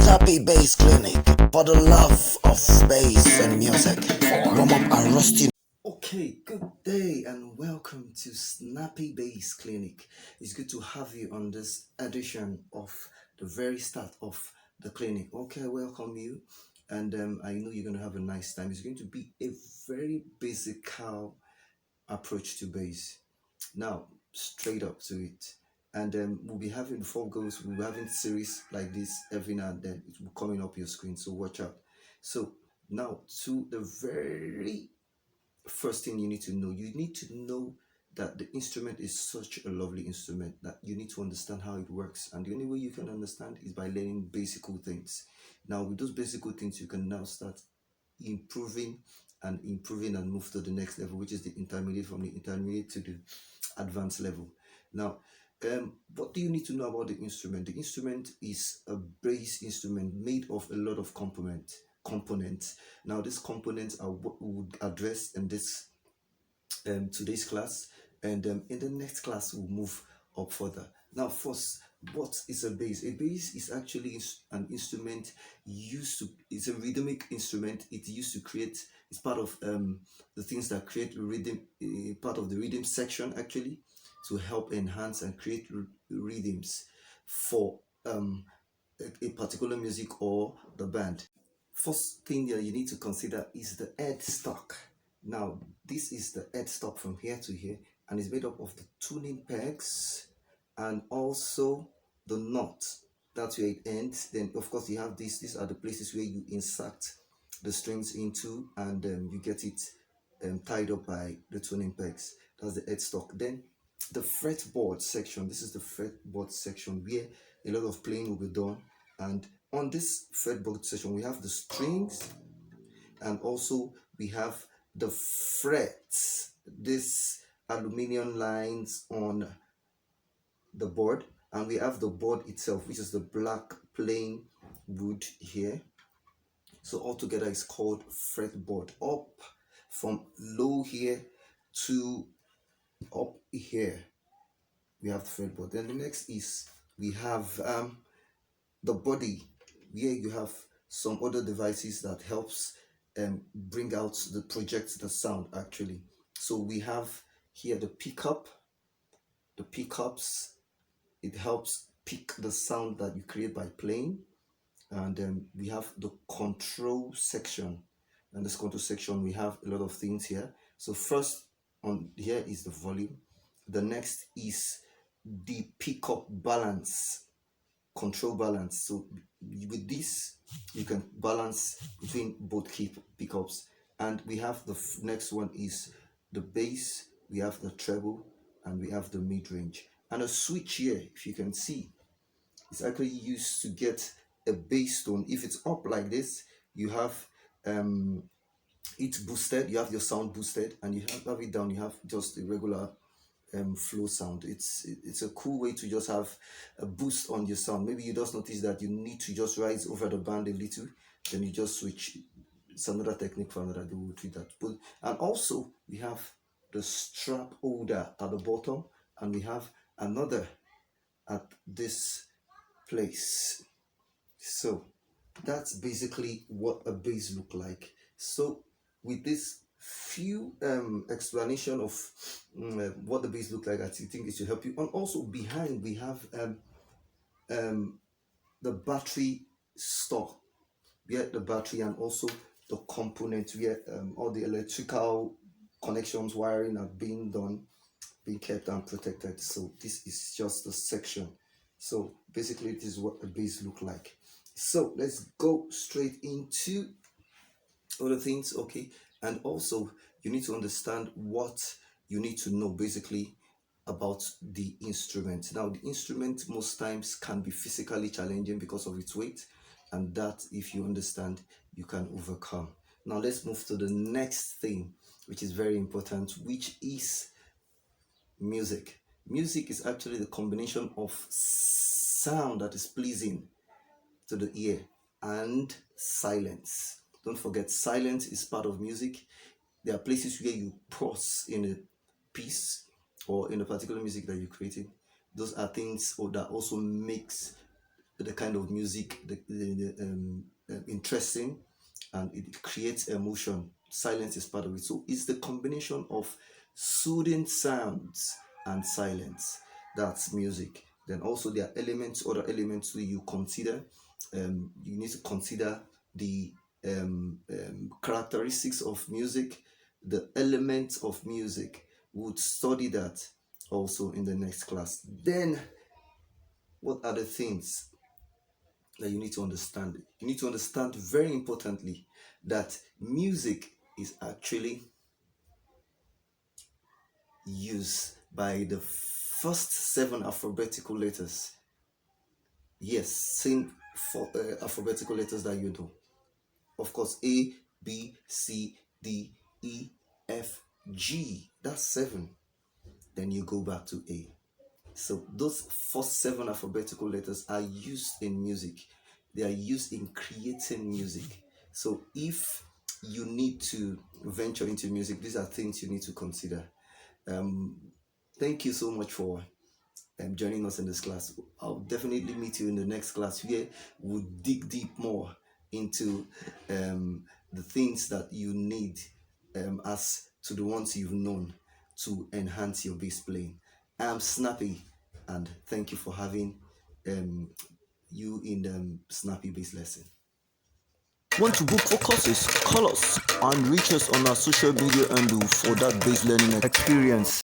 SNAPPYBASSCLINIC for the love of bass and music. Warm up and rusty. Okay, good day and welcome to Snappy Bass Clinic. It's good to have you on this edition of the very start of the clinic. Okay, I welcome you, and I know you're going to have a nice time. It's going to be a very basic approach to bass. Now, straight up to it. And we'll be having before goes, we'll be having series like this every now and then. It will coming up your screen, so watch out. So now to the very first thing you need to know. You need to know that the instrument is such a lovely instrument that you need to understand how it works. And the only way you can understand is by learning basic things. Now with those basic things, you can now start improving and move to the next level, which is the intermediate, from the intermediate to the advanced level. Now, what do you need to know about the instrument? The instrument is a bass instrument made of a lot of components. Now, these components are what we would address in this today's class, and in the next class we'll move up further. Now, first, what is a bass? A bass is actually an instrument it's a rhythmic instrument. It's used to create, it's part of the things that create rhythm, part of the rhythm section actually, to help enhance and create rhythms for a particular music or the band. First thing that you need to consider is the headstock. Now, this is the headstock from here to here, and it's made up of the tuning pegs and also the knot. That's where it ends. Then, of course, you have these are the places where you insert the strings into, and you get it tied up by the tuning pegs. That's the headstock. Then the fretboard section. This is the fretboard section where a lot of playing will be done. And on this fretboard section, we have the strings, and also we have the frets, these aluminium lines on the board, and we have the board itself, which is the black plain wood here. So altogether it's called fretboard. Up from low here to up here, we have the fretboard. Then the next is we have the body, where you have some other devices that helps bring out project the sound actually. So we have here the pickups. It helps pick the sound that you create by playing. And we have the control section, and this control section we have a lot of things here. So first on here is the volume. The next is the pickup balance, control balance. So with this you can balance between both key pickups. And we have the next one is the bass, we have the treble, and we have the mid-range. And a switch here, if you can see, it's actually used to get a bass tone. If it's up like this, you have it boosted, you have your sound boosted, and you have it down, you have just a regular flow sound. It's a cool way to just have a boost on your sound. Maybe you just notice that you need to just rise over the band a little, then you just switch. It's another technique for another day, we'll treat that. And also we have the strap holder at the bottom, and we have another at this place. So that's basically what a bass look like. So with this few explanation of what the bass look like, I think it should help you. And also behind we have the battery store, where the battery and also the components where all the electrical connections, wiring are being done, being kept and protected. So this is just the section. So basically this is what a bass look like. So let's go straight into other things. Okay, and also you need to understand what you need to know basically about the instrument. Now the instrument most times can be physically challenging because of its weight, and that, if you understand, you can overcome. Now let's move to the next thing, which is very important, which is music. Music is actually the combination of sound that is pleasing to the ear and silence. Don't forget, silence is part of music. There are places where you pause in a piece or in a particular music that you're creating. Those are things that also makes the kind of music interesting, and it creates emotion. Silence is part of it. So it's the combination of soothing sounds and silence. That's music. Then also there are elements, other elements that you consider. You need to consider the characteristics of music, the elements of music. We'll study that also in the next class. Then what are the things that you need to understand? You need to understand very importantly that music is actually used by the first 7 alphabetical letters. Yes, same for alphabetical letters that you do. Of course, A, B, C, D, E, F, G. That's 7. Then you go back to A. So those first 7 alphabetical letters are used in music. They are used in creating music. So if you need to venture into music, these are things you need to consider. Thank you so much for joining us in this class. I'll definitely meet you in the next class where we'll dig deep more into the things that you need as to the ones you've known to enhance your bass playing. I'm Snappy, and thank you for having you in the Snappy Bass lesson. Want to book for courses? Call us and reach us on our social media handle for that bass learning experience.